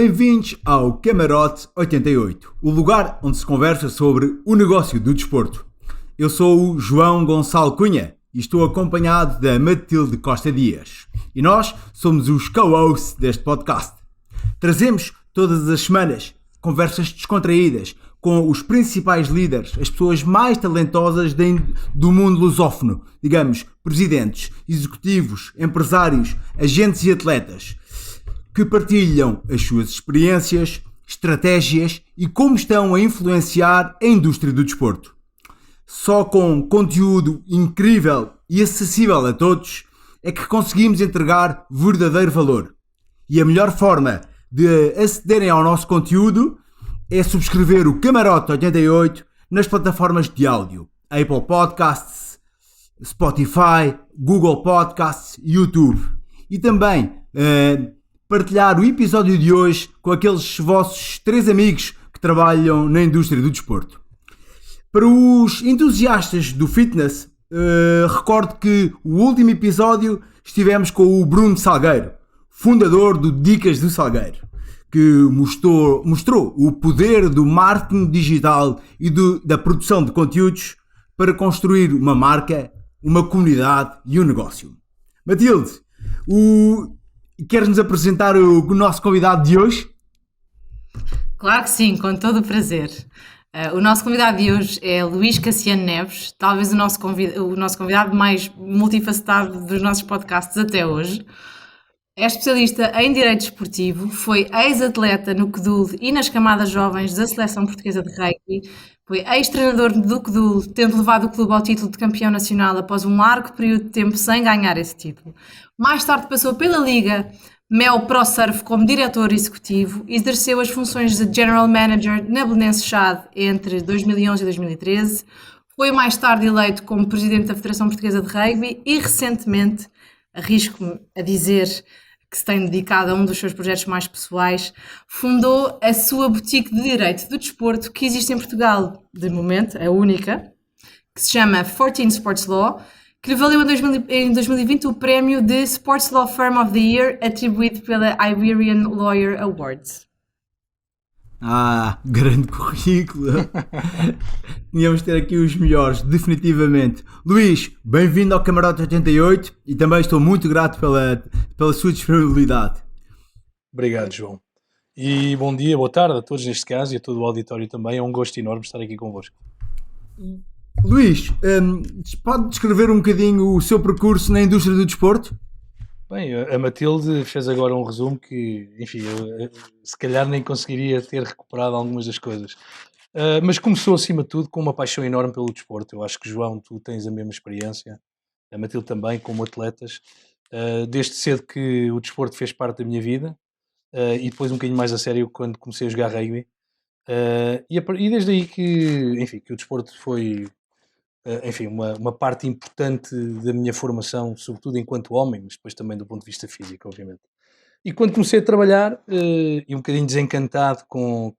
Bem-vindos ao Camarote 88, o lugar onde se conversa sobre o negócio do desporto. Eu sou o João Gonçalo Cunha e estou acompanhado da Matilde Costa Dias. E nós somos os co-hosts deste podcast. Trazemos todas as semanas conversas descontraídas com os principais líderes, as pessoas mais talentosas do mundo lusófono, digamos, presidentes, executivos, empresários, agentes e atletas, que partilham as suas experiências, estratégias e como estão a influenciar a indústria do desporto. Só com conteúdo incrível e acessível a todos é que conseguimos entregar verdadeiro valor. E a melhor forma de acederem ao nosso conteúdo é subscrever o Camarote 88 nas plataformas de áudio, Apple Podcasts, Spotify, Google Podcasts e YouTube. E também partilhar o episódio de hoje com aqueles vossos 3 amigos que trabalham na indústria do desporto. Para os entusiastas do fitness, recordo que o último episódio estivemos com o Bruno Salgueiro, fundador do Dicas do Salgueiro, que mostrou o poder do marketing digital e da produção de conteúdos para construir uma marca, uma comunidade e um negócio. Matilde, queres-nos apresentar o nosso convidado de hoje? Claro que sim, com todo o prazer. O nosso convidado de hoje é Luís Cassiano Neves, talvez o nosso convidado mais multifacetado dos nossos podcasts até hoje. É especialista em Direito Desportivo, foi ex-atleta no CDUL e nas camadas jovens da Seleção Portuguesa de Rugby, foi ex-treinador do CDUL, tendo levado o clube ao título de campeão nacional após um largo período de tempo sem ganhar esse título. Mais tarde passou pela Liga Mel Pro Surf como diretor executivo e exerceu as funções de General Manager na Belenenses Chade entre 2011 e 2013. Foi mais tarde eleito como presidente da Federação Portuguesa de Rugby e recentemente, arrisco-me a dizer que se tem dedicado a um dos seus projetos mais pessoais, fundou a sua boutique de Direito do Desporto que existe em Portugal, de momento, a única, que se chama 14 Sports Law, que lhe valeu em 2020 o prémio de Sports Law Firm of the Year, atribuído pela Iberian Lawyer Awards. Grande currículo! Tínhamos de ter aqui os melhores, definitivamente. Luís, bem-vindo ao Camarote 88 e também estou muito grato pela sua disponibilidade. Obrigado, João. E bom dia, boa tarde a todos neste caso e a todo o auditório também. É um gosto enorme estar aqui convosco. Luís, pode descrever um bocadinho o seu percurso na indústria do desporto? Bem, a Matilde fez agora um resumo que, enfim, eu se calhar nem conseguiria ter recuperado algumas das coisas. Mas começou, acima de tudo, com uma paixão enorme pelo desporto. Eu acho que, João, tu tens a mesma experiência, a Matilde também, como atletas. Desde cedo que o desporto fez parte da minha vida e depois um bocadinho mais a sério quando comecei a jogar rugby. E desde aí que o desporto foi... enfim, uma parte importante da minha formação, sobretudo enquanto homem, mas depois também do ponto de vista físico, obviamente. E quando comecei a trabalhar, e um bocadinho desencantado com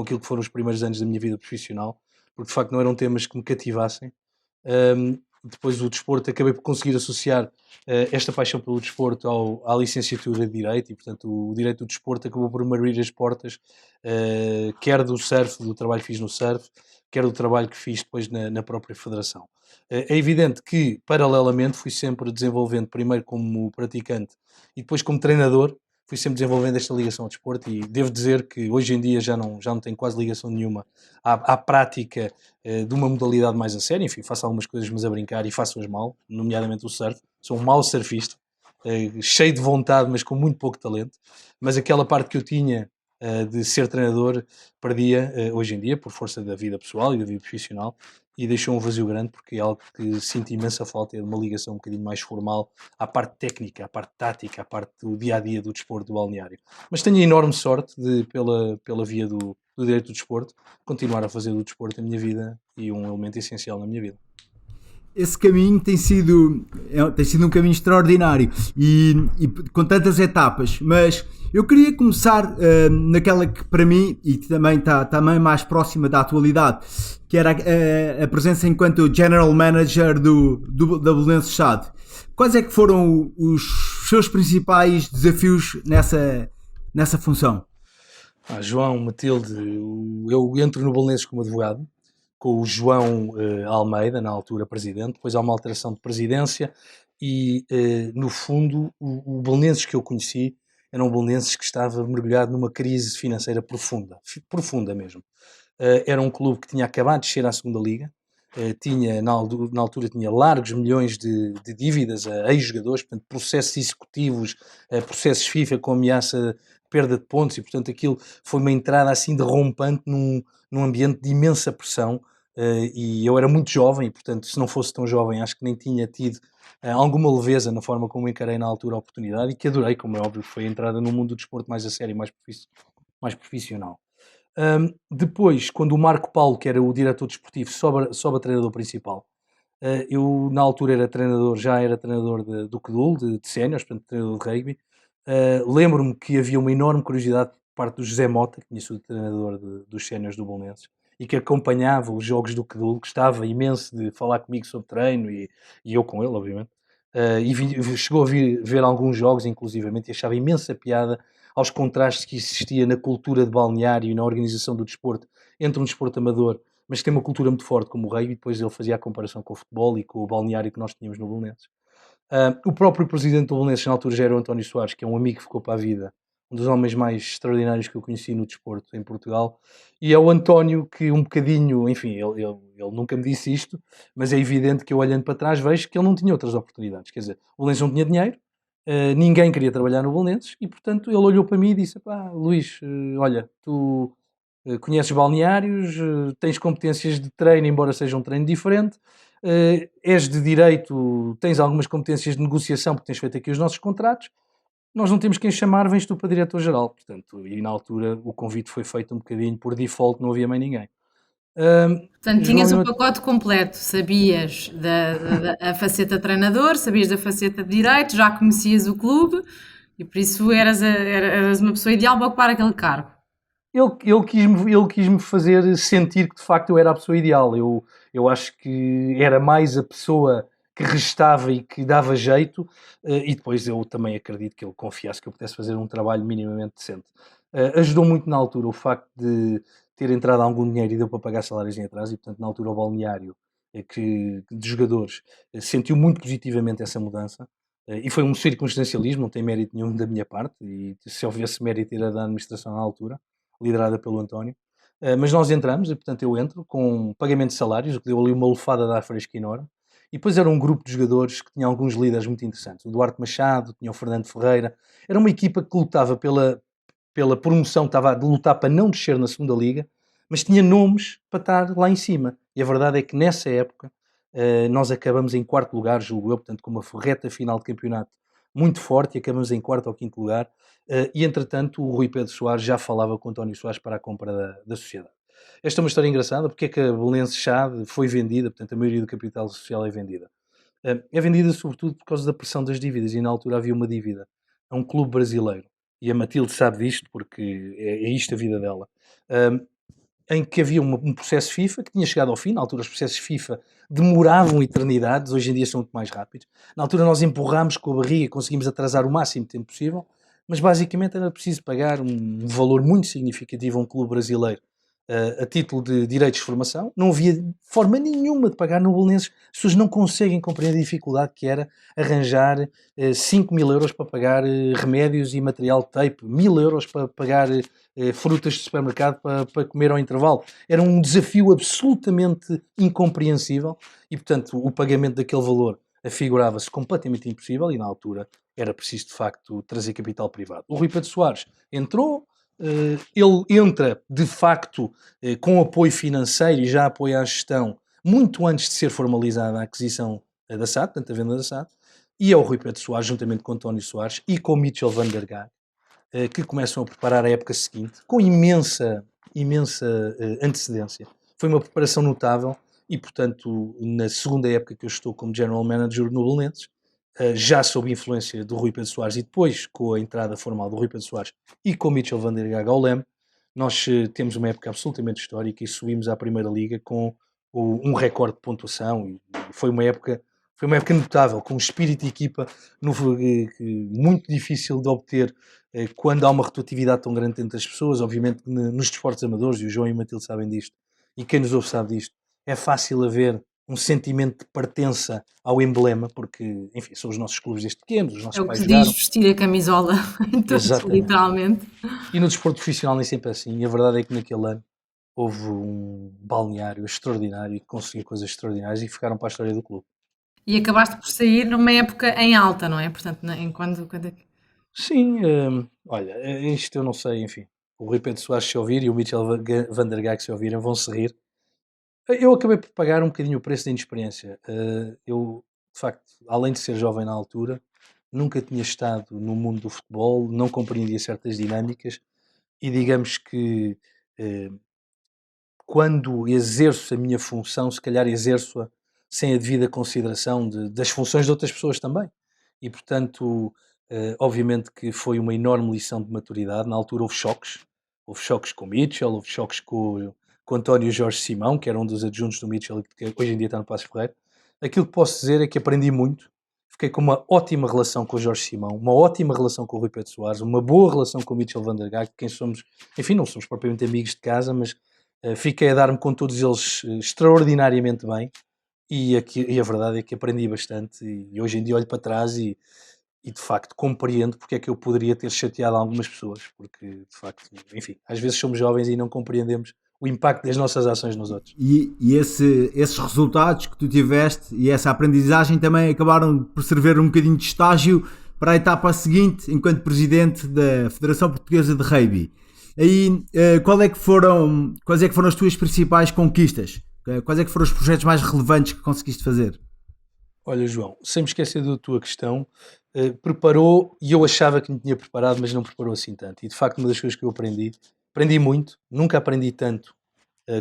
aquilo que foram os primeiros anos da minha vida profissional, porque de facto não eram temas que me cativassem, depois o desporto, acabei por conseguir associar esta paixão pelo desporto à licenciatura de Direito, e portanto o Direito do Desporto acabou por me abrir as portas, quer do surf, do trabalho que fiz no surf, quer do trabalho que fiz depois na própria federação. É evidente que, paralelamente, fui sempre desenvolvendo, primeiro como praticante e depois como treinador, fui sempre desenvolvendo esta ligação ao desporto e devo dizer que hoje em dia já não tenho quase ligação nenhuma à prática de uma modalidade mais a sério. Enfim, faço algumas coisas mas a brincar e faço-as mal, nomeadamente o surf. Sou um mau surfista, cheio de vontade mas com muito pouco talento, mas aquela parte que eu tinha de ser treinador perdia hoje em dia por força da vida pessoal e da vida profissional e deixou um vazio grande porque é algo que sinto imensa falta, é de uma ligação um bocadinho mais formal à parte técnica, à parte tática, à parte do dia-a-dia do desporto, do balneário. Mas tenho a enorme sorte de, pela via do direito do desporto, continuar a fazer do desporto a minha vida e um elemento essencial na minha vida. Esse caminho tem sido um caminho extraordinário e com tantas etapas, mas eu queria começar naquela que para mim e também está também mais próxima da atualidade, que era a presença enquanto General Manager da Belenenses Chade. Quais é que foram os seus principais desafios nessa função? João, Matilde, eu entro no Belenenses como advogado, com o João Almeida, na altura presidente, depois há uma alteração de presidência e, no fundo, o Belenenses que eu conheci era um Belenenses que estava mergulhado numa crise financeira profunda, profunda mesmo. Era um clube que tinha acabado de descer à segunda liga, tinha, na altura tinha largos milhões de dívidas a ex-jogadores, portanto, processos executivos, processos FIFA com ameaça de perda de pontos, e portanto aquilo foi uma entrada assim derrompante num ambiente de imensa pressão, e eu era muito jovem, e portanto se não fosse tão jovem acho que nem tinha tido alguma leveza na forma como encarei na altura a oportunidade, e que adorei, como é óbvio, foi a entrada no mundo do desporto mais a sério e mais profissional. Depois, quando o Marco Paulo, que era o diretor desportivo, sobe a treinador principal, eu na altura já era treinador do CDUL, de séniores, portanto treinador de rugby. Lembro-me que havia uma enorme curiosidade por parte do José Mota, que tinha sido treinador dos séniores do Bolonenses, e que acompanhava os jogos do CDUL, gostava imenso de falar comigo sobre treino, e eu com ele, obviamente. Chegou a ver alguns jogos, inclusivamente, e achava imensa piada aos contrastes que existia na cultura de balneário e na organização do desporto, entre um desporto amador, mas que tem uma cultura muito forte como o rugby, e depois ele fazia a comparação com o futebol e com o balneário que nós tínhamos no Belenenses. O próprio presidente do Belenenses, na altura, já era o António Soares, que é um amigo que ficou para a vida, um dos homens mais extraordinários que eu conheci no desporto em Portugal, e é o António que um bocadinho, enfim, ele nunca me disse isto, mas é evidente que eu, olhando para trás, vejo que ele não tinha outras oportunidades, quer dizer, o Belenenses não tinha dinheiro, ninguém queria trabalhar no Belenenses, e portanto ele olhou para mim e disse: pá, Luís, olha, tu conheces balneários, tens competências de treino, embora seja um treino diferente, és de direito, tens algumas competências de negociação, porque tens feito aqui os nossos contratos, nós não temos quem chamar, vens tu para diretor-geral. Portanto, e na altura o convite foi feito um bocadinho por default, não havia mais ninguém. Portanto, João, tinhas o pacote completo, sabias a faceta treinador, sabias da faceta de direito, já conhecias o clube e por isso eras uma pessoa ideal para ocupar aquele cargo. Ele quis-me fazer sentir que de facto eu era a pessoa ideal. Eu acho que era mais a pessoa que restava e que dava jeito, e depois eu também acredito que ele confiasse que eu pudesse fazer um trabalho minimamente decente. Ajudou muito na altura o facto de ter entrado algum dinheiro e deu para pagar salários em atraso, e portanto na altura o balneário de jogadores sentiu muito positivamente essa mudança, e foi um circunstancialismo, não tem mérito nenhum da minha parte, e se houvesse mérito era da administração na altura, liderada pelo António. Mas nós entramos, e portanto eu entro com pagamento de salários, o que deu ali uma lufada de ar fresco enorme. E depois era um grupo de jogadores que tinha alguns líderes muito interessantes. O Duarte Machado, tinha o Fernando Ferreira. Era uma equipa que lutava pela promoção, estava a lutar para não descer na segunda liga, mas tinha nomes para estar lá em cima. E a verdade é que nessa época nós acabamos em quarto lugar, julgo eu, portanto com uma reta final de campeonato muito forte, e acabamos em quarto ou quinto lugar. E entretanto o Rui Pedro Soares já falava com o António Soares para a compra da sociedade. Esta é uma história engraçada, porque é que a Belenenses Chade foi vendida, portanto a maioria do capital social é vendida. É vendida sobretudo por causa da pressão das dívidas, e na altura havia uma dívida a um clube brasileiro, e a Matilde sabe disto porque é isto a vida dela, em que havia um processo FIFA que tinha chegado ao fim. Na altura os processos FIFA demoravam eternidades, hoje em dia são muito mais rápidos. Na altura nós empurrámos com a barriga e conseguimos atrasar o máximo tempo possível, mas basicamente era preciso pagar um valor muito significativo a um clube brasileiro a título de direitos de formação. Não havia forma nenhuma de pagar no Belenenses. As pessoas não conseguem compreender a dificuldade que era arranjar 5 mil euros para pagar remédios e material de tape, 1000 euros para pagar frutas de supermercado para comer ao intervalo. Era um desafio absolutamente incompreensível, e portanto o pagamento daquele valor afigurava-se completamente impossível, e na altura era preciso de facto trazer capital privado. O Rui Pedro Soares entrou, ele entra de facto com apoio financeiro e já apoio à gestão muito antes de ser formalizada a aquisição da SAD, portanto a venda da SAD, e é o Rui Pedro Soares, juntamente com António Soares e com Mitchell van der Gaag, que começam a preparar a época seguinte com imensa antecedência. Foi uma preparação notável, e portanto na segunda época que eu estou como General Manager no Belenenses, já sob influência do Rui Pedro Soares, e depois com a entrada formal do Rui Pedro Soares e com o Mitchell van der Gaag ao leme, nós temos uma época absolutamente histórica e subimos à Primeira Liga com um recorde de pontuação, e foi uma época Foi uma época notável, com um espírito de equipa muito difícil de obter quando há uma rotatividade tão grande entre as pessoas. Obviamente, nos desportos amadores, e o João e o Matilde sabem disto, e quem nos ouve sabe disto, é fácil haver um sentimento de pertença ao emblema, porque, enfim, são os nossos clubes desde pequenos, os nossos É o que pais se diz jogaram. vestir a camisola, então, Exatamente. literalmente. E no desporto profissional nem sempre é assim. E a verdade é que naquele ano houve um balneário extraordinário e que conseguiu coisas extraordinárias e ficaram para a história do clube. E acabaste por sair numa época em alta, não é? Portanto, quando... Sim, olha, isto eu não sei, enfim. O Rui Pedro Soares se ouvir e o Mitchell van der Gaag se ouvirem vão se rir. Eu acabei por pagar um bocadinho o preço da inexperiência. Eu, de facto, além de ser jovem na altura, nunca tinha estado no mundo do futebol, não compreendia certas dinâmicas e digamos que eh, quando exerço a minha função, se calhar exerço-a sem a devida consideração das funções de outras pessoas também. E, portanto, obviamente que foi uma enorme lição de maturidade. Na altura houve choques. Houve choques com o Mitchell, houve choques com o António Jorge Simão, que era um dos adjuntos do Mitchell e que hoje em dia está no Passos Ferreira. Aquilo que posso dizer é que aprendi muito. Fiquei com uma ótima relação com o Jorge Simão, uma ótima relação com o Rui Pedro Soares, uma boa relação com o Mitchell van der Gaag, quem somos, enfim, não somos propriamente amigos de casa, mas fiquei a dar-me com todos eles extraordinariamente bem e a verdade é que aprendi bastante e hoje em dia olho para trás e de facto compreendo porque é que eu poderia ter chateado algumas pessoas, porque de facto, enfim, às vezes somos jovens e não compreendemos o impacto das nossas ações nos outros. E esses resultados que tu tiveste e essa aprendizagem também acabaram por servir um bocadinho de estágio para a etapa seguinte enquanto presidente da Federação Portuguesa de Rugby. Aí, quais é que foram as tuas principais conquistas? Quais é que foram os projetos mais relevantes que conseguiste fazer? Olha, João, sem me esquecer da tua questão, preparou e eu achava que me tinha preparado, mas não preparou assim tanto. E de facto, uma das coisas que eu aprendi muito, nunca aprendi tanto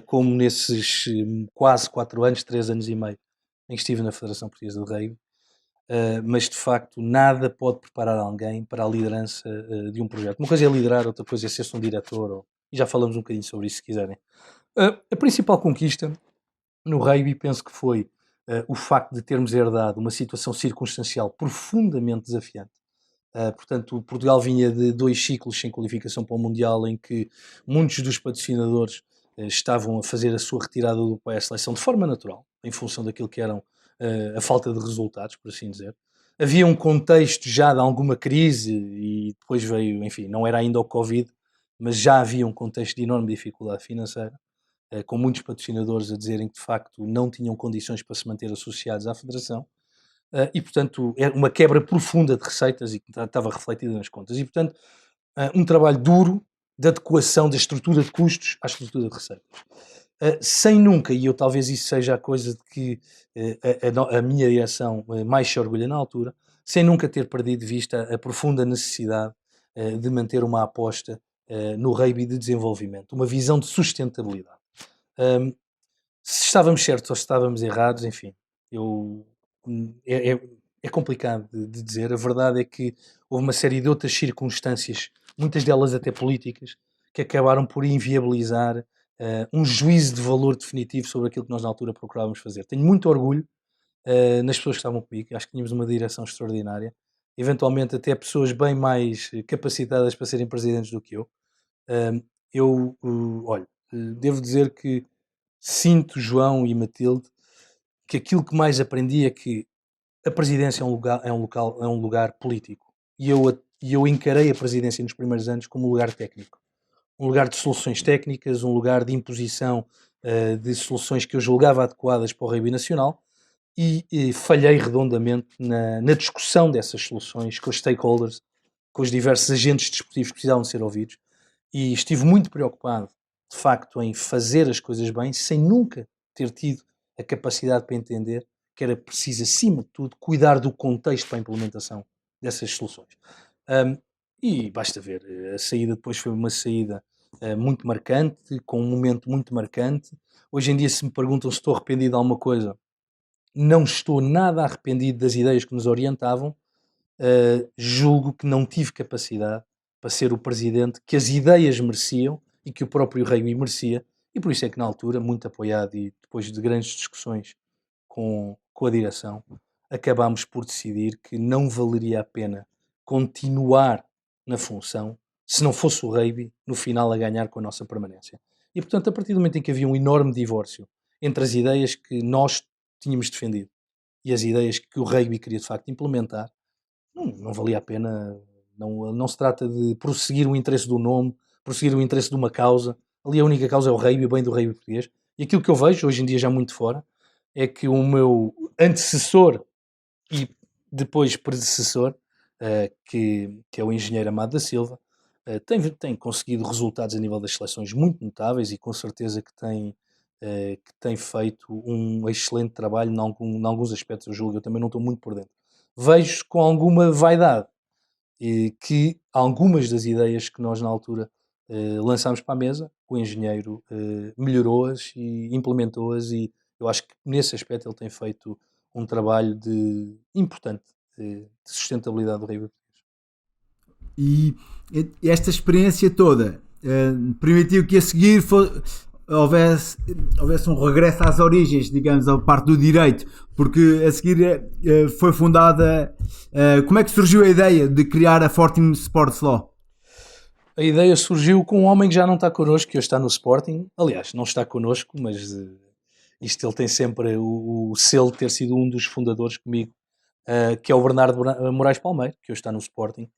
como nesses quase 4 anos, 3 anos e meio em que estive na Federação Portuguesa de Rugby, mas de facto nada pode preparar alguém para a liderança de um projeto. Uma coisa é liderar, outra coisa é ser-se um diretor, e já falamos um bocadinho sobre isso se quiserem. A principal conquista no rugby penso que foi o facto de termos herdado uma situação circunstancial profundamente desafiante. Portanto, Portugal vinha de 2 ciclos sem qualificação para o Mundial em que muitos dos patrocinadores estavam a fazer a sua retirada do para a seleção de forma natural, em função daquilo que eram a falta de resultados, por assim dizer. Havia um contexto já de alguma crise e depois veio, enfim, não era ainda o Covid, mas já havia um contexto de enorme dificuldade financeira, com muitos patrocinadores a dizerem que de facto não tinham condições para se manter associados à Federação. E, portanto, é uma quebra profunda de receitas e que estava refletida nas contas. E, portanto, um trabalho duro de adequação da estrutura de custos à estrutura de receitas. Sem nunca, e eu talvez isso seja a coisa de que a minha direção mais se orgulha na altura, sem nunca ter perdido de vista a profunda necessidade de manter uma aposta no rugby de desenvolvimento, uma visão de sustentabilidade. Se estávamos certos ou se estávamos errados, enfim, eu é complicado de dizer. A verdade é que houve uma série de outras circunstâncias, muitas delas até políticas, que acabaram por inviabilizar um juízo de valor definitivo sobre aquilo que nós na altura procurávamos fazer. Tenho muito orgulho nas pessoas que estavam comigo, acho que tínhamos uma direção extraordinária, eventualmente até pessoas bem mais capacitadas para serem presidentes do que eu. Olha, devo dizer que sinto, João e Matilde, que aquilo que mais aprendi é que a presidência é um lugar político. E eu encarei a presidência nos primeiros anos como um lugar técnico. Um lugar de soluções técnicas, um lugar de imposição de soluções que eu julgava adequadas para o rugby nacional e falhei redondamente na discussão dessas soluções com os stakeholders, com os diversos agentes desportivos que precisavam de ser ouvidos e estive muito preocupado, de facto, em fazer as coisas bem, sem nunca ter tido a capacidade para entender que era preciso, acima de tudo, cuidar do contexto para a implementação dessas soluções. E basta ver, a saída depois foi uma saída muito marcante, com um momento muito marcante. Hoje em dia, se me perguntam se estou arrependido de alguma coisa, não estou nada arrependido das ideias que nos orientavam. Julgo que não tive capacidade para ser o presidente que as ideias mereciam e que o próprio rugby merecia, e por isso é que na altura, muito apoiado e depois de grandes discussões com a direção, acabámos por decidir que não valeria a pena continuar na função se não fosse o rugby no final a ganhar com a nossa permanência. E portanto, a partir do momento em que havia um enorme divórcio entre as ideias que nós tínhamos defendido e as ideias que o rugby queria de facto implementar, não valia a pena. Não se trata de prosseguir o interesse do nome, prosseguir o interesse de uma causa. Ali a única causa é o rugby, o bem do rugby português. E aquilo que eu vejo, hoje em dia já muito fora, é que o meu antecessor e depois predecessor, que é o engenheiro Amado da Silva, tem conseguido resultados a nível das seleções muito notáveis e com certeza que tem feito um excelente trabalho em alguns aspectos, eu julgo. Eu também não estou muito por dentro. Vejo com alguma vaidade que algumas das ideias que nós na altura lançámos para a mesa, o engenheiro melhorou-as e implementou-as, e eu acho que nesse aspecto ele tem feito um trabalho importante de sustentabilidade do rugby. E esta experiência toda permitiu que a seguir houvesse um regresso às origens, digamos, à parte do direito, porque a seguir foi fundada. Como é que surgiu a ideia de criar a Fortim Sports Law? A ideia surgiu com um homem que já não está connosco, que hoje está no Sporting. Aliás, não está connosco, mas isto ele tem sempre o selo de ter sido um dos fundadores comigo, que é o Bernardo Moraes Palmeiro, que hoje está no Sporting.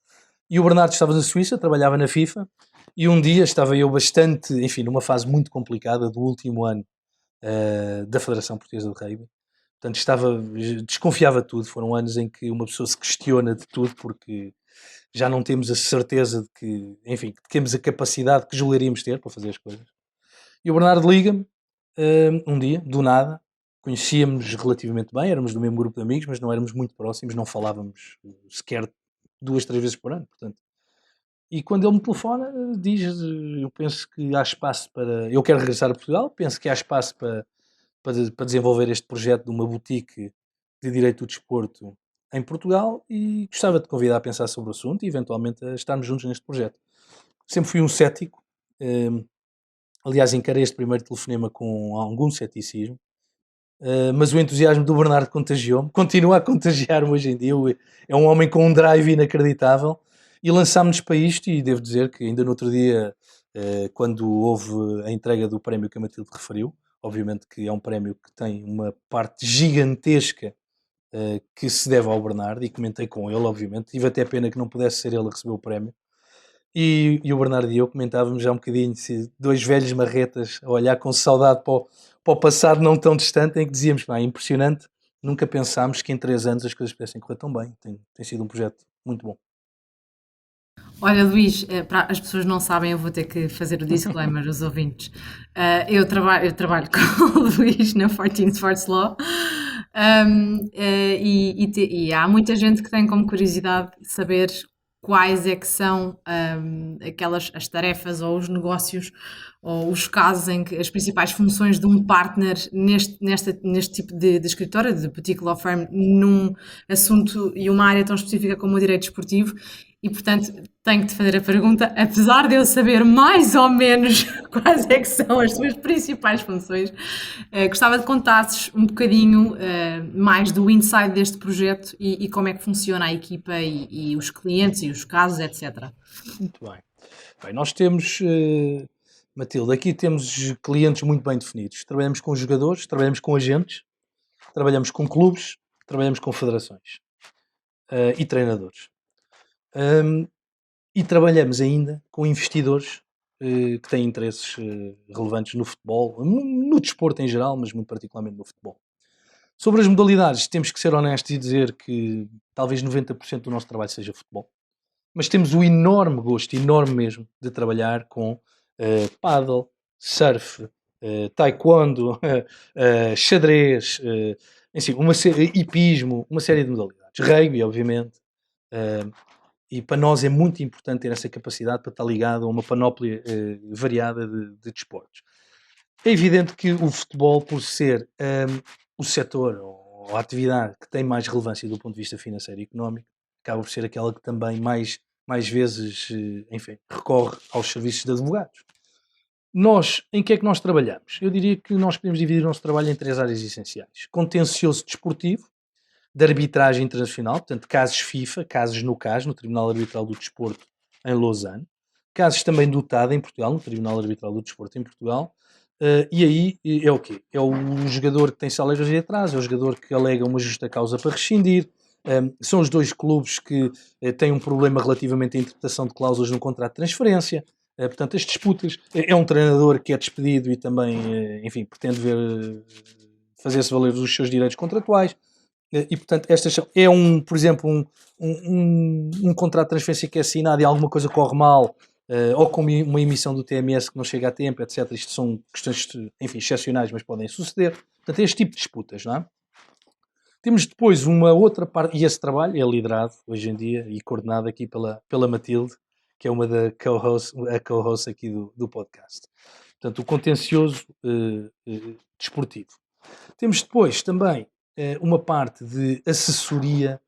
E o Bernardo estava na Suíça, trabalhava na FIFA, e um dia estava eu bastante, enfim, numa fase muito complicada do último ano da Federação Portuguesa de Rugby. Portanto, desconfiava de tudo. Foram anos em que uma pessoa se questiona de tudo, porque já não temos a certeza de que, enfim, que temos a capacidade que julgaríamos ter para fazer as coisas. E o Bernardo liga-me um dia, do nada. Conhecíamos relativamente bem, éramos do mesmo grupo de amigos, mas não éramos muito próximos, não falávamos sequer 2, 3 vezes por ano, portanto. E quando ele me telefona, diz: eu penso que há espaço para... Eu quero regressar a Portugal, penso que há espaço para desenvolver este projeto de uma boutique de direito do desporto em Portugal, e gostava de convidar a pensar sobre o assunto e eventualmente a estarmos juntos neste projeto. Sempre fui um cético, aliás encarei este primeiro telefonema com algum ceticismo, mas o entusiasmo do Bernardo contagiou-me, continua a contagiar-me hoje em dia. É um homem com um drive inacreditável, e lançámos-nos para isto. E devo dizer que ainda no outro dia, quando houve a entrega do prémio que a Matilde referiu, obviamente que é um prémio que tem uma parte gigantesca que se deve ao Bernardo, e comentei com ele, obviamente. Tive até pena que não pudesse ser ele a receber o prémio. E o Bernardo e eu comentávamos já um bocadinho, dois velhos marretas a olhar com saudade para o passado não tão distante, em que dizíamos: é impressionante, nunca pensámos que em 3 anos as coisas pudessem correr tão bem. Tem sido um projeto muito bom. Olha, Luís, para as pessoas não sabem, eu vou ter que fazer o disclaimer aos ouvintes. Eu trabalho com o Luís na 14 Sports Law, e há muita gente que tem como curiosidade saber quais é que são as tarefas ou os negócios ou os casos em que as principais funções de um partner neste tipo de escritório, de boutique law firm, num assunto e uma área tão específica como o direito desportivo. E, portanto, tenho que te fazer a pergunta, apesar de eu saber mais ou menos quais é que são as suas principais funções, gostava de contasses um bocadinho mais do inside deste projeto e como é que funciona a equipa e os clientes e os casos, etc. Muito bem. Bem, nós temos, Matilde, aqui temos clientes muito bem definidos. Trabalhamos com jogadores, trabalhamos com agentes, trabalhamos com clubes, trabalhamos com federações e treinadores. E trabalhamos ainda com investidores que têm interesses relevantes no futebol, no desporto em geral, mas muito particularmente no futebol. Sobre as modalidades, temos que ser honestos e dizer que talvez 90% do nosso trabalho seja futebol, mas temos o enorme gosto, enorme mesmo, de trabalhar com paddle, surf, taekwondo, xadrez, enfim, hipismo, uma série de modalidades. Rugby, obviamente. E para nós é muito importante ter essa capacidade para estar ligado a uma panóplia variada de desportos. É evidente que o futebol, por ser o setor ou a atividade que tem mais relevância do ponto de vista financeiro e económico, acaba por ser aquela que também mais vezes, enfim, recorre aos serviços de advogados. Nós, em que é que nós trabalhamos? Eu diria que nós podemos dividir o nosso trabalho em 3 áreas essenciais: contencioso desportivo, de arbitragem internacional, portanto, casos FIFA, casos no CAS, no Tribunal Arbitral do Desporto, em Lausanne, casos também do TAD em Portugal, no Tribunal Arbitral do Desporto em Portugal, e aí é o quê? É o jogador que tem salários de atraso, é o jogador que alega uma justa causa para rescindir, são os dois clubes que têm um problema relativamente à interpretação de cláusulas no contrato de transferência. Portanto, as disputas, é um treinador que é despedido e também, enfim, pretende fazer-se valer os seus direitos contratuais. E, portanto, estas são, por exemplo, um contrato de transferência que é assinado e alguma coisa corre mal, ou com uma emissão do TMS que não chega a tempo, etc. Isto são questões, enfim, excepcionais, mas podem suceder. Portanto, é este tipo de disputas, não é? Temos depois uma outra parte, e esse trabalho é liderado hoje em dia e coordenado aqui pela Matilde, que é uma da co-host aqui do podcast. Portanto, o contencioso desportivo. Temos depois também uma parte de assessoria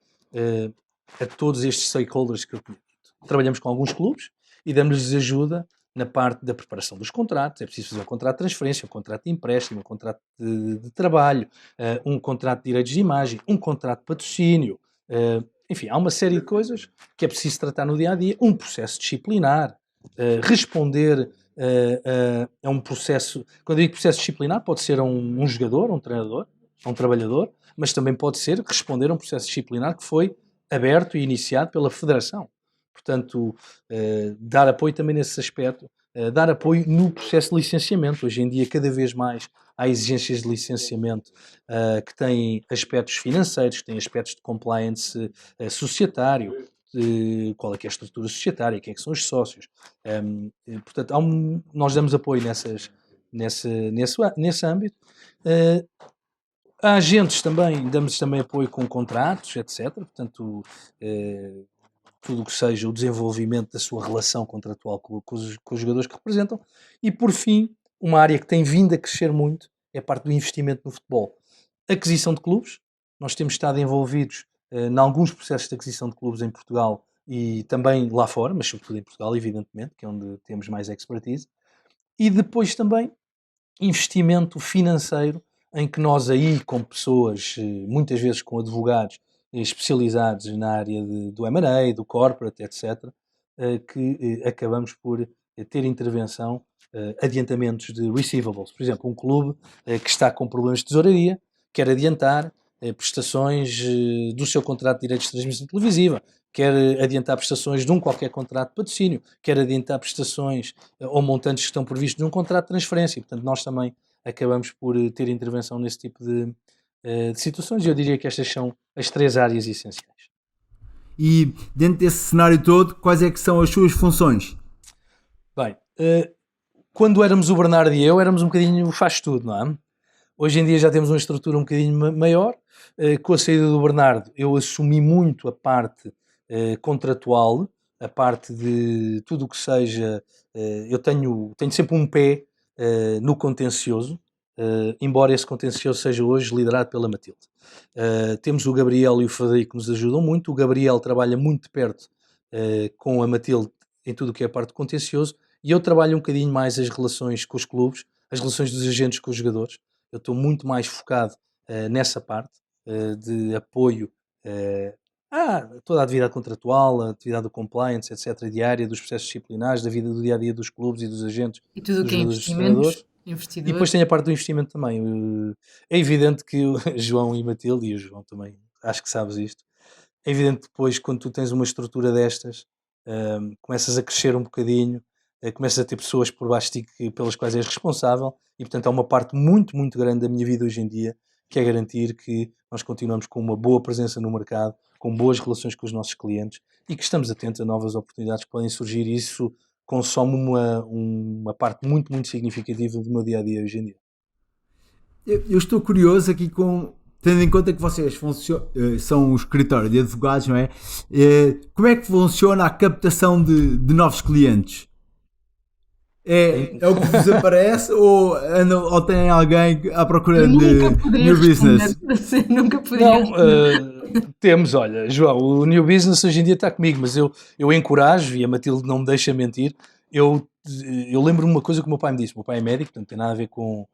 a todos estes stakeholders que eu conheço. Trabalhamos com alguns clubes e damos-lhes ajuda na parte da preparação dos contratos. É preciso fazer um contrato de transferência, um contrato de empréstimo, um contrato de trabalho, um contrato de direitos de imagem, um contrato de patrocínio. Enfim, há uma série de coisas que é preciso tratar no dia-a-dia. Um processo disciplinar, responder a um processo... Quando eu digo processo disciplinar, pode ser a um jogador, a um treinador, a um trabalhador, mas também pode ser responder a um processo disciplinar que foi aberto e iniciado pela Federação. Portanto, dar apoio também nesse aspecto, dar apoio no processo de licenciamento. Hoje em dia, cada vez mais, há exigências de licenciamento que têm aspectos financeiros, que têm aspectos de compliance societário, qual é que é a estrutura societária, quem é que são os sócios. Portanto, nós damos apoio nesse âmbito. A agentes também, damos também apoio com contratos, etc. Portanto, tudo o que seja o desenvolvimento da sua relação contratual com os jogadores que representam. E, por fim, uma área que tem vindo a crescer muito é a parte do investimento no futebol. Aquisição de clubes. Nós temos estado envolvidos em alguns processos de aquisição de clubes em Portugal e também lá fora, mas sobretudo em Portugal, evidentemente, que é onde temos mais expertise. E depois também investimento financeiro, em que nós aí, com pessoas, muitas vezes com advogados, especializados na área do M&A, do corporate, etc., que acabamos por ter intervenção, adiantamentos de receivables. Por exemplo, um clube que está com problemas de tesouraria, quer adiantar prestações do seu contrato de direitos de transmissão televisiva, quer adiantar prestações de qualquer contrato de patrocínio, quer adiantar prestações ou montantes que estão previstos num contrato de transferência. Portanto, nós também acabamos por ter intervenção nesse tipo de situações, e eu diria que estas são as 3 áreas essenciais. E dentro desse cenário todo, quais é que são as suas funções? Bem, quando éramos o Bernardo e eu, éramos um bocadinho faz tudo, não é? Hoje em dia já temos uma estrutura um bocadinho maior. Com a saída do Bernardo, eu assumi muito a parte contratual, a parte de tudo o que seja... eu tenho sempre um pé no contencioso, embora esse contencioso seja hoje liderado pela Matilde. Temos o Gabriel e o Frederico que nos ajudam muito. O Gabriel trabalha muito de perto com a Matilde em tudo o que é a parte do contencioso, e eu trabalho um bocadinho mais as relações com os clubes, as relações dos agentes com os jogadores. Eu estou muito mais focado nessa parte de apoio a toda a atividade contratual, a atividade do compliance, etc., diária, dos processos disciplinares, da vida do dia-a-dia dos clubes e dos agentes, E tudo o dos que é jogadores, dos treinadores. E investidores. depois tem a parte do investimento também. É evidente que o João e Matilde, e o João também, acho que sabes isto, é evidente que depois, quando tu tens uma estrutura destas, começas a crescer um bocadinho, começas a ter pessoas por baixo de ti pelas quais és responsável, e portanto há uma parte muito, muito grande da minha vida hoje em dia, que é garantir que nós continuamos com uma boa presença no mercado, com boas relações com os nossos clientes, e que estamos atentos a novas oportunidades que podem surgir, e isso consome uma parte muito, muito significativa do meu dia-a-dia hoje em dia. Eu estou curioso aqui tendo em conta que vocês são um escritório de advogados, não é? Como é que funciona a captação de novos clientes? É o que vos aparece ou tem alguém à procura de new business? Nunca poderia temos, olha, João, o new business hoje em dia está comigo, mas eu encorajo, e a Matilde não me deixa mentir. Eu lembro-me uma coisa que o meu pai me disse. O meu pai é médico, portanto tem nada a ver com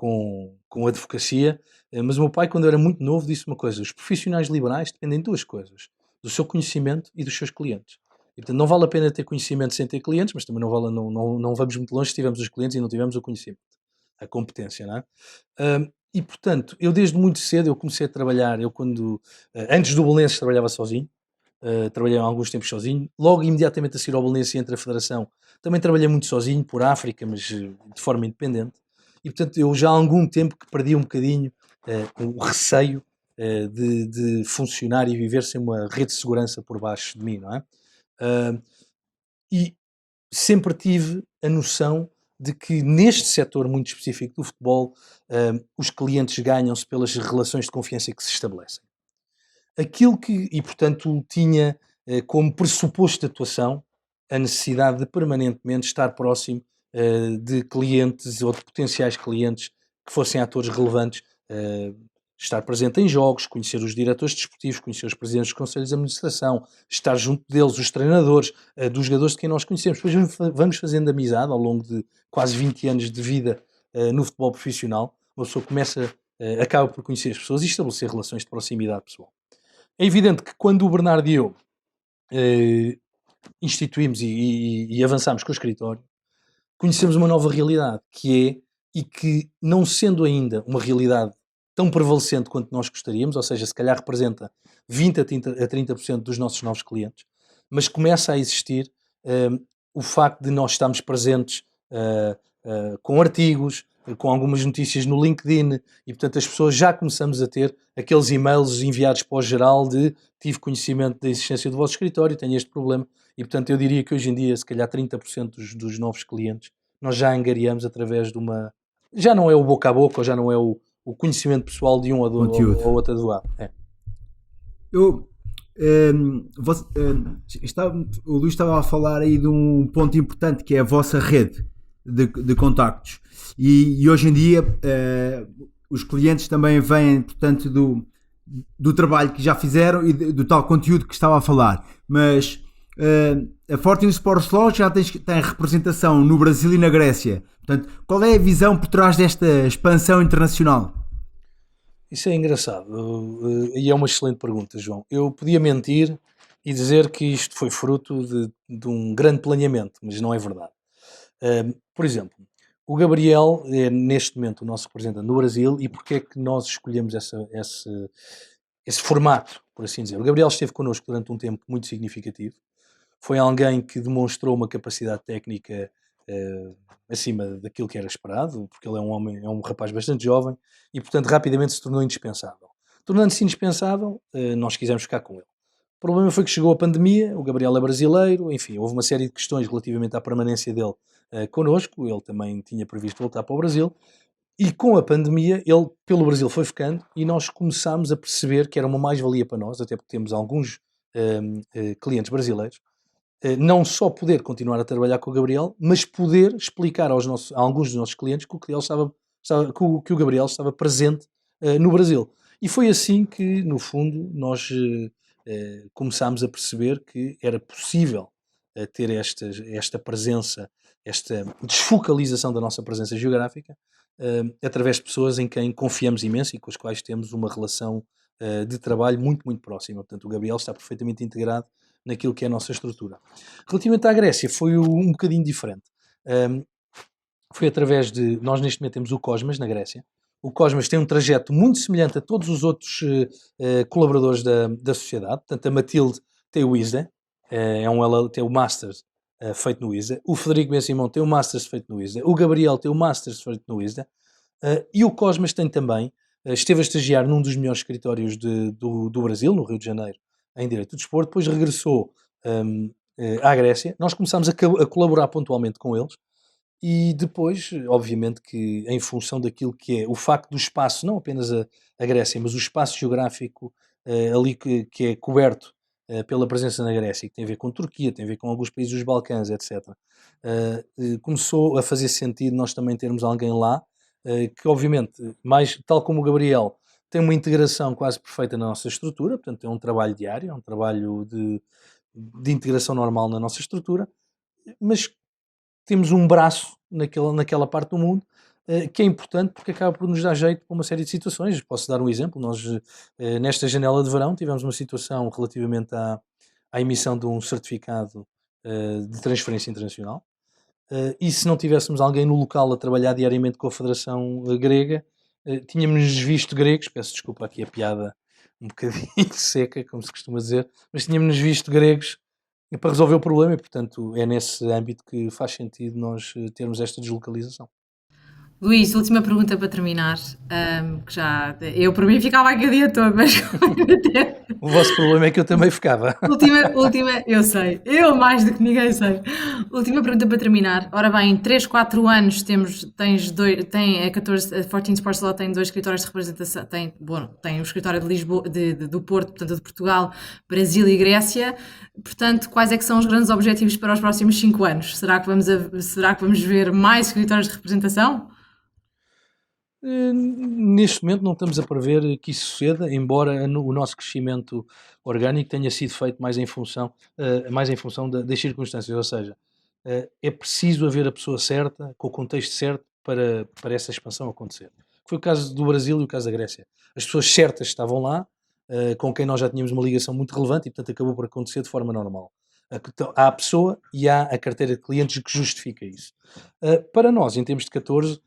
com advocacia, mas o meu pai, quando eu era muito novo, disse uma coisa: os profissionais liberais dependem de duas coisas, do seu conhecimento e dos seus clientes. E, portanto, não vale a pena ter conhecimento sem ter clientes, mas também não vamos muito longe se tivermos os clientes e não tivermos o conhecimento, a competência, não é? E, portanto, eu desde muito cedo eu comecei a trabalhar, antes do Belenenses trabalhava sozinho, trabalhei há alguns tempos sozinho, logo imediatamente a seguir ao Belenenses e entre a Federação, também trabalhei muito sozinho, por África, mas de forma independente, e portanto eu já há algum tempo que perdi um bocadinho o receio de funcionar e viver sem uma rede de segurança por baixo de mim, não é? E sempre tive a noção de que neste setor muito específico do futebol, os clientes ganham-se pelas relações de confiança que se estabelecem. E portanto tinha como pressuposto de atuação a necessidade de permanentemente estar próximo de clientes ou de potenciais clientes que fossem atores relevantes, estar presente em jogos, conhecer os diretores desportivos, conhecer os presidentes dos conselhos de administração, estar junto deles, os treinadores, dos jogadores de quem nós conhecemos. Depois vamos fazendo amizade ao longo de quase 20 anos de vida no futebol profissional. Uma pessoa acaba por conhecer as pessoas e estabelecer relações de proximidade pessoal. É evidente que quando o Bernardo e eu instituímos e avançámos com o escritório, conhecemos uma nova realidade, e que não sendo ainda uma realidade tão prevalecente quanto nós gostaríamos, ou seja, se calhar representa 20 a 30% dos nossos novos clientes, mas começa a existir o facto de nós estarmos presentes com artigos, com algumas notícias no LinkedIn, e portanto as pessoas já começamos a ter aqueles e-mails enviados para o geral de tive conhecimento da existência do vosso escritório, tenho este problema, e portanto eu diria que hoje em dia se calhar 30% dos novos clientes nós já angariamos através de uma... Já não é o boca a boca, ou já não é o conhecimento pessoal de um ou outro doado. O Luís estava a falar aí de um ponto importante que é a vossa rede de contactos e hoje em dia os clientes também vêm, portanto, do trabalho que já fizeram e do tal conteúdo que estava a falar, mas a Fortune Sports Law já tem representação no Brasil e na Grécia. Portanto, qual é a visão por trás desta expansão internacional? Isso é engraçado e é uma excelente pergunta, João. Eu podia mentir e dizer que isto foi fruto de um grande planeamento, mas não é verdade. Por exemplo, o Gabriel é neste momento o nosso representante no Brasil, e porque é que nós escolhemos esse formato, por assim dizer? O Gabriel esteve connosco durante um tempo muito significativo. Foi alguém que demonstrou uma capacidade técnica acima daquilo que era esperado, porque ele é um rapaz bastante jovem e, portanto, rapidamente se tornou indispensável. Tornando-se indispensável, nós quisemos ficar com ele. O problema foi que chegou a pandemia, o Gabriel é brasileiro, enfim, houve uma série de questões relativamente à permanência dele connosco, ele também tinha previsto voltar para o Brasil, e com a pandemia ele pelo Brasil foi ficando e nós começámos a perceber que era uma mais-valia para nós, até porque temos alguns clientes brasileiros, não só poder continuar a trabalhar com o Gabriel, mas poder explicar a alguns dos nossos clientes que o Gabriel estava presente no Brasil. E foi assim que, no fundo, nós começámos a perceber que era possível ter esta presença, esta desfocalização da nossa presença geográfica, através de pessoas em quem confiamos imenso e com as quais temos uma relação de trabalho muito, muito próxima. Portanto, o Gabriel está perfeitamente integrado naquilo que é a nossa estrutura. Relativamente à Grécia, foi um bocadinho diferente. Foi através de... Nós neste momento temos o Cosmas na Grécia. O Cosmas tem um trajeto muito semelhante a todos os outros colaboradores da sociedade. Portanto, a Matilde tem o ISDA, ela tem o Masters feito no ISDA. O Frederico Ben-Simão tem o Masters feito no ISDA. O Gabriel tem o Masters feito no ISDA. E o Cosmas tem também... esteve a estagiar num dos melhores escritórios do Brasil, no Rio de Janeiro, em Direito do Desporto, depois regressou à Grécia. Nós começámos a colaborar pontualmente com eles e depois, obviamente, que em função daquilo que é o facto do espaço, não apenas a Grécia, mas o espaço geográfico ali que é coberto pela presença na Grécia, que tem a ver com a Turquia, tem a ver com alguns países dos Balcãs, etc., começou a fazer sentido nós também termos alguém lá, que obviamente, tal como o Gabriel, tem uma integração quase perfeita na nossa estrutura, portanto é um trabalho diário, é um trabalho de integração normal na nossa estrutura, mas temos um braço naquela parte do mundo que é importante porque acaba por nos dar jeito para uma série de situações. Posso dar um exemplo. Nós, nesta janela de verão, tivemos uma situação relativamente à emissão de um certificado de transferência internacional. E se não tivéssemos alguém no local a trabalhar diariamente com a Federação Grega, tínhamos visto gregos, peço desculpa aqui a piada um bocadinho seca, como se costuma dizer, mas tínhamos visto gregos para resolver o problema e, portanto, é nesse âmbito que faz sentido nós termos esta deslocalização. Luís, última pergunta para terminar, que já, eu por mim ficava aqui o dia todo, mas O vosso problema é que eu também ficava. última, eu sei, eu mais do que ninguém sei. Última pergunta para terminar. Ora bem, 3, 4 anos a 14 Sports Law tem 2 escritórios de representação, tem o escritório de Lisboa, do Porto, portanto de Portugal, Brasil e Grécia. Portanto, quais é que são os grandes objetivos para os próximos 5 anos? Será que vamos ver mais escritórios de representação? Neste momento não estamos a prever que isso suceda, embora o nosso crescimento orgânico tenha sido feito mais em função das circunstâncias, ou seja, é preciso haver a pessoa certa, com o contexto certo para essa expansão acontecer. Foi o caso do Brasil e o caso da Grécia. As pessoas certas estavam lá, com quem nós já tínhamos uma ligação muito relevante e portanto acabou por acontecer de forma normal. Há a pessoa e há a carteira de clientes que justifica isso. Para nós, em termos de 14,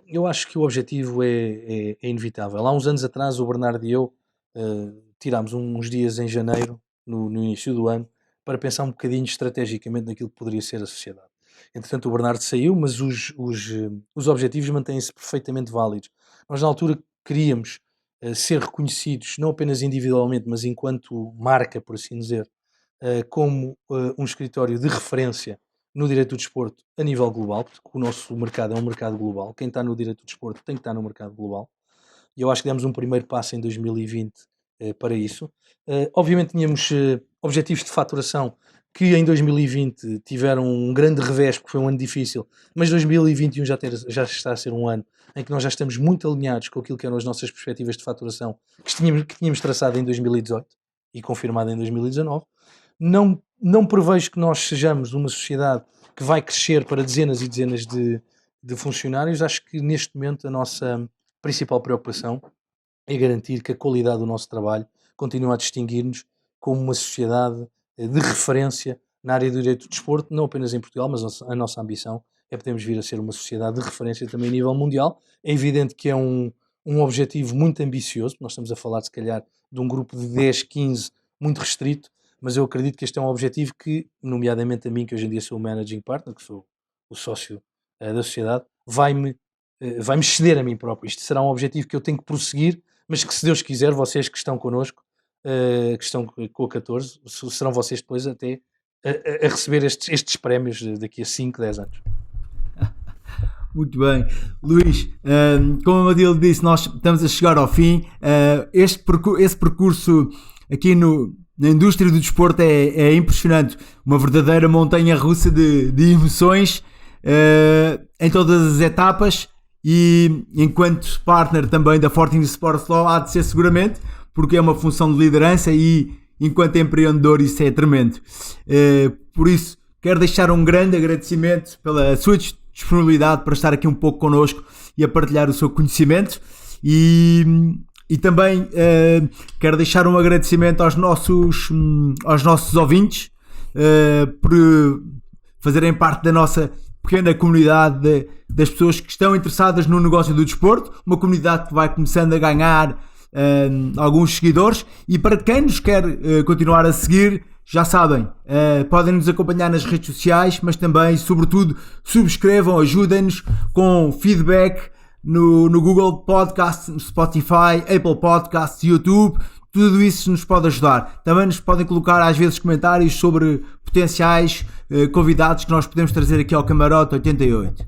eu acho que o objetivo é inevitável. Há uns anos atrás, o Bernardo e eu tirámos uns dias em janeiro, no início do ano, para pensar um bocadinho estrategicamente naquilo que poderia ser a sociedade. Entretanto, o Bernardo saiu, mas os objetivos mantêm-se perfeitamente válidos. Nós, na altura, queríamos ser reconhecidos, não apenas individualmente, mas enquanto marca, por assim dizer, como um escritório de referência no direito do desporto a nível global, porque o nosso mercado é um mercado global. Quem está no direito do desporto tem que estar no mercado global. E eu acho que demos um primeiro passo em 2020 para isso. Obviamente tínhamos objetivos de faturação que em 2020 tiveram um grande revés, porque foi um ano difícil, mas 2021 já está a ser um ano em que nós já estamos muito alinhados com aquilo que eram as nossas perspectivas de faturação que tínhamos traçado em 2018 e confirmado em 2019. Não prevejo que nós sejamos uma sociedade que vai crescer para dezenas e dezenas de funcionários. Acho que neste momento a nossa principal preocupação é garantir que a qualidade do nosso trabalho continua a distinguir-nos como uma sociedade de referência na área do direito do desporto, não apenas em Portugal, mas a nossa ambição é podermos vir a ser uma sociedade de referência também a nível mundial. É evidente que é um objetivo muito ambicioso, nós estamos a falar se calhar de um grupo de 10, 15 muito restrito, mas eu acredito que este é um objetivo que, nomeadamente a mim, que hoje em dia sou o managing partner, que sou o sócio da sociedade, vai-me exceder a mim próprio. Isto será um objetivo que eu tenho que prosseguir, mas que, se Deus quiser, vocês que estão connosco, que estão com a 14, serão vocês depois até a receber estes prémios daqui a 5, 10 anos. Muito bem. Luís, como a Matilde disse, nós estamos a chegar ao fim. Esse percurso aqui na indústria do desporto é impressionante. Uma verdadeira montanha-russa de emoções em todas as etapas, e enquanto partner também da 14 Sports Law há de ser seguramente, porque é uma função de liderança e enquanto empreendedor isso é tremendo. Por isso, quero deixar um grande agradecimento pela sua disponibilidade para estar aqui um pouco connosco e a partilhar o seu conhecimento, e também quero deixar um agradecimento aos nossos ouvintes por fazerem parte da nossa pequena comunidade das pessoas que estão interessadas no negócio do desporto, uma comunidade que vai começando a ganhar alguns seguidores. E para quem nos quer continuar a seguir, já sabem, podem nos acompanhar nas redes sociais, mas também, sobretudo, subscrevam, ajudem-nos com feedback no Google Podcasts, no Spotify, Apple Podcasts, YouTube. Tudo isso nos pode ajudar. Também nos podem colocar às vezes comentários sobre potenciais convidados que nós podemos trazer aqui ao Camarote 88.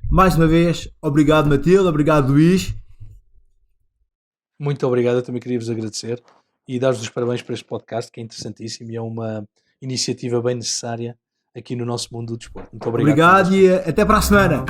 Mais uma vez, obrigado Matilde, obrigado Luís. Muito obrigado, eu também queria vos agradecer e dar-vos os parabéns por este podcast, que é interessantíssimo e é uma iniciativa bem necessária aqui no nosso mundo do desporto. Muito obrigado. Obrigado e até para a semana.